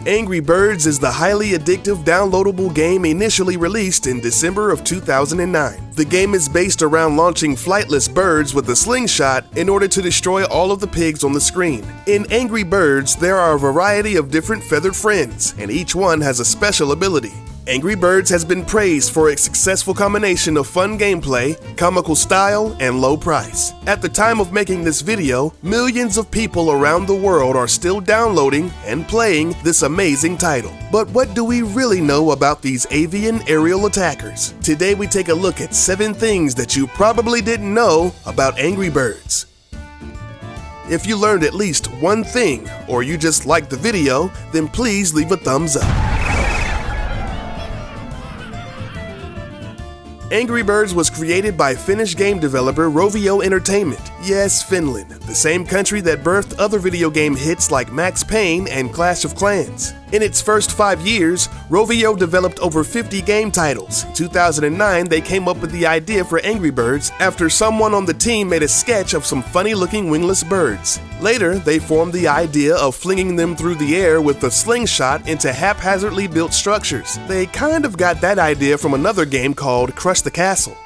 Angry Birds is the highly addictive downloadable game initially released in December of 2009. The game is based around launching flightless birds with a slingshot in order to destroy all of the pigs on the screen. In Angry Birds, there are a variety of different feathered friends, and each one has a special ability. Angry Birds has been praised for its successful combination of fun gameplay, comical style, and low price. At the time of making this video, millions of people around the world are still downloading and playing this amazing title. But what do we really know about these avian aerial attackers? Today we take a look at 7 things that you probably didn't know about Angry Birds. If you learned at least one thing, or you just liked the video, then please leave a thumbs up. Angry Birds was created by Finnish game developer Rovio Entertainment. Yes, Finland, the same country that birthed other video game hits like Max Payne and Clash of Clans. In its first 5 years, Rovio developed over 50 game titles. In 2009, they came up with the idea for Angry Birds after someone on the team made a sketch of some funny-looking wingless birds. Later, they formed the idea of flinging them through the air with a slingshot into haphazardly built structures. They kind of got that idea from another game called Crush the Castle.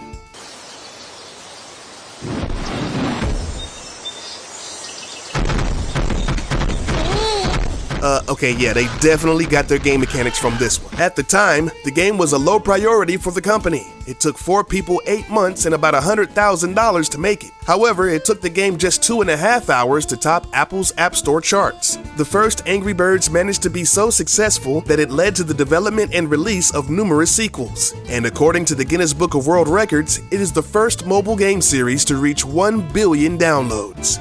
Okay, yeah, they definitely got their game mechanics from this one. At the time, the game was a low priority for the company. It took 4 people 8 months and about $100,000 to make it. However, it took the game just 2.5 hours to top Apple's App Store charts. The first Angry Birds managed to be so successful that it led to the development and release of numerous sequels. And according to the Guinness Book of World Records, it is the first mobile game series to reach 1 billion downloads.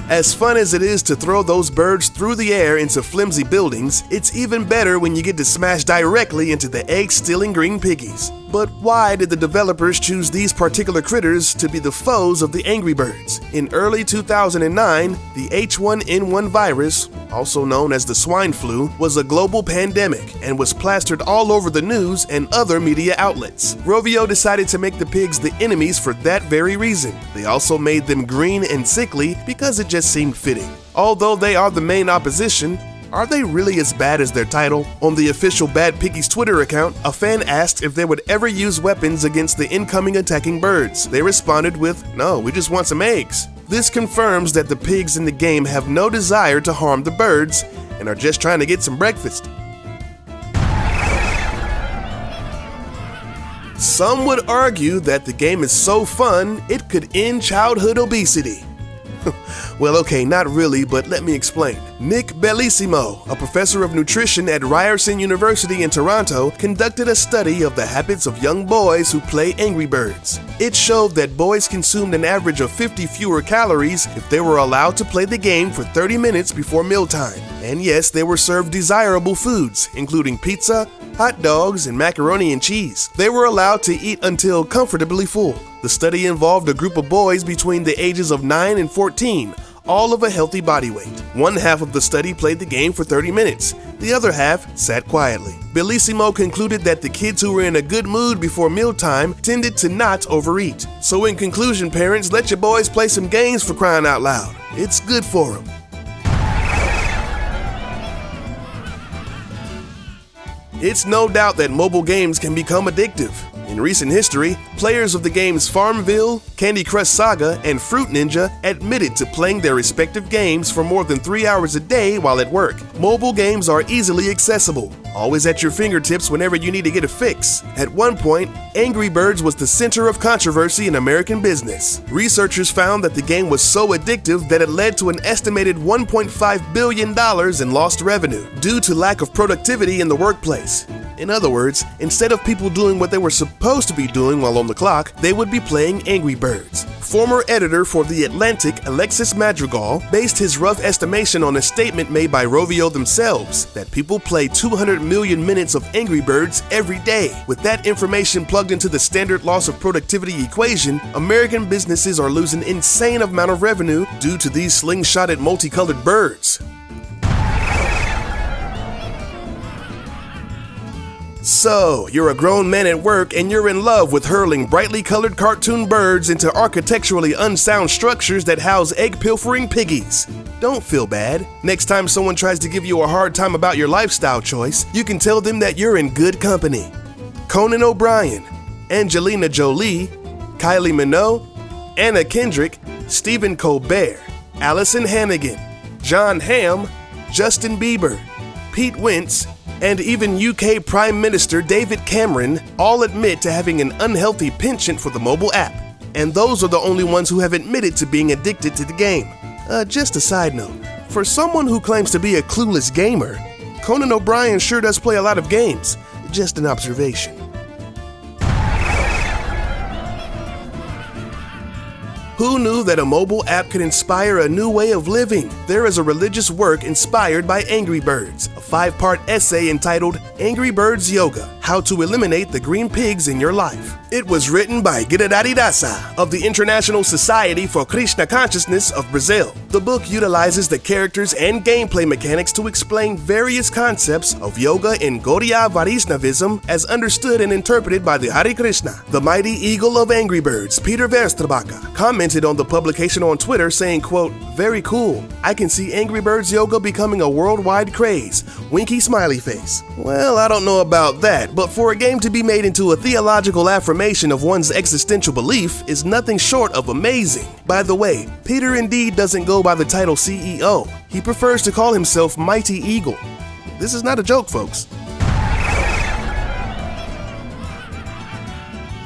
As fun as it is to throw those birds through the air into flimsy buildings, it's even better when you get to smash directly into the egg-stealing green piggies. But why did the developers choose these particular critters to be the foes of the Angry Birds? In early 2009, the H1N1 virus, also known as the swine flu, was a global pandemic and was plastered all over the news and other media outlets. Rovio decided to make the pigs the enemies for that very reason. They also made them green and sickly because it just seemed fitting. Although they are the main opposition, are they really as bad as their title? On the official Bad Piggies Twitter account, a fan asked if they would ever use weapons against the incoming attacking birds. They responded with, "No, we just want some eggs." This confirms that the pigs in the game have no desire to harm the birds and are just trying to get some breakfast. Some would argue that the game is so fun, it could end childhood obesity. Well, okay, not really, but let me explain. Nick Bellissimo, a professor of nutrition at Ryerson University in Toronto, conducted a study of the habits of young boys who play Angry Birds. It showed that boys consumed an average of 50 fewer calories if they were allowed to play the game for 30 minutes before mealtime. And yes, they were served desirable foods, including pizza, hot dogs, and macaroni and cheese. They were allowed to eat until comfortably full. The study involved a group of boys between the ages of 9 and 14, all of a healthy body weight. One half of the study played the game for 30 minutes. The other half sat quietly. Bellissimo concluded that the kids who were in a good mood before mealtime tended to not overeat. So in conclusion, parents, let your boys play some games, for crying out loud. It's good for them. It's no doubt that mobile games can become addictive. In recent history, players of the games Farmville, Candy Crush Saga, and Fruit Ninja admitted to playing their respective games for more than 3 hours a day while at work. Mobile games are easily accessible, always at your fingertips whenever you need to get a fix. At one point, Angry Birds was the center of controversy in American business. Researchers found that the game was so addictive that it led to an estimated $1.5 billion in lost revenue due to lack of productivity in the workplace. In other words, instead of people doing what they were supposed to be doing while on the clock, they would be playing Angry Birds. Former editor for The Atlantic, Alexis Madrigal, based his rough estimation on a statement made by Rovio themselves that people play 200 million minutes of Angry Birds every day. With that information plugged into the standard loss of productivity equation, American businesses are losing an insane amount of revenue due to these slingshotted multicolored birds. So, you're a grown man at work and you're in love with hurling brightly colored cartoon birds into architecturally unsound structures that house egg-pilfering piggies. Don't feel bad. Next time someone tries to give you a hard time about your lifestyle choice, you can tell them that you're in good company. Conan O'Brien, Angelina Jolie, Kylie Minogue, Anna Kendrick, Stephen Colbert, Allison Hannigan, John Hamm, Justin Bieber, Pete Wentz, and even UK Prime Minister David Cameron all admit to having an unhealthy penchant for the mobile app. And those are the only ones who have admitted to being addicted to the game. Just a side note, for someone who claims to be a clueless gamer, Conan O'Brien sure does play a lot of games. Just an observation. Who knew that a mobile app could inspire a new way of living? There is a religious work inspired by Angry Birds, a 5-part essay entitled Angry Birds Yoga, How to Eliminate the Green Pigs in Your Life. It was written by Giridhari Dasa of the International Society for Krishna Consciousness of Brazil. The book utilizes the characters and gameplay mechanics to explain various concepts of yoga in Gaudiya Vaishnavism as understood and interpreted by the Hare Krishna. The mighty eagle of Angry Birds, Peter Verstrabaka, commented on the publication on Twitter saying, quote, "Very cool. I can see Angry Birds yoga becoming a worldwide craze. Winky smiley face." Well, I don't know about that, but for a game to be made into a theological affirmation of one's existential belief is nothing short of amazing. By the way, Peter indeed doesn't go by the title CEO. He prefers to call himself Mighty Eagle. This is not a joke, folks.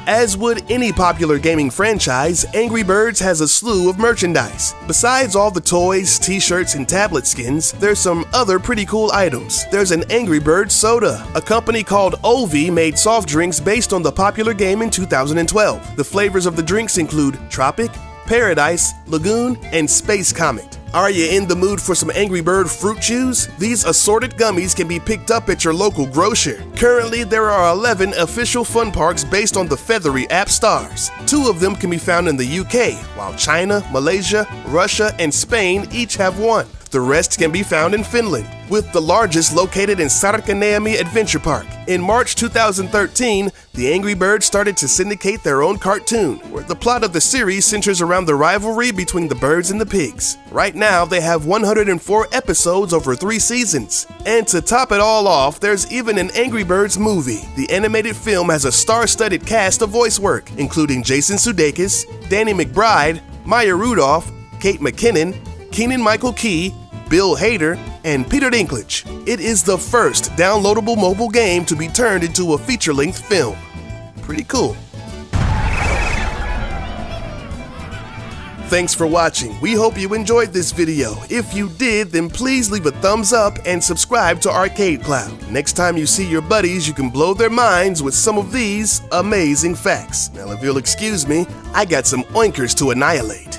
As would any popular gaming franchise, Angry Birds has a slew of merchandise. Besides all the toys, t-shirts, and tablet skins, there's some other pretty cool items. There's an Angry Birds soda. A company called Ovi made soft drinks based on the popular game in 2012. The flavors of the drinks include Tropic, Paradise, Lagoon, and Space Comet. Are you in the mood for some Angry Bird fruit chews? These assorted gummies can be picked up at your local grocer. Currently, there are 11 official fun parks based on the feathery app stars. 2 of them can be found in the UK, while China, Malaysia, Russia, and Spain each have 1. The rest can be found in Finland, with the largest located in Sarkaniemi Adventure Park. In March 2013, the Angry Birds started to syndicate their own cartoon, where the plot of the series centers around the rivalry between the birds and the pigs. Right now, they have 104 episodes over 3 seasons. And to top it all off, there's even an Angry Birds movie. The animated film has a star-studded cast of voice work, including Jason Sudeikis, Danny McBride, Maya Rudolph, Kate McKinnon, Keegan-Michael Key, Bill Hader, and Peter Dinklage. It is the first downloadable mobile game to be turned into a feature-length film. Pretty cool. Thanks for watching. We hope you enjoyed this video. If you did, then please leave a thumbs up and subscribe to ArcadeCloud. Next time you see your buddies, you can blow their minds with some of these amazing facts. Now, if you'll excuse me, I got some oinkers to annihilate.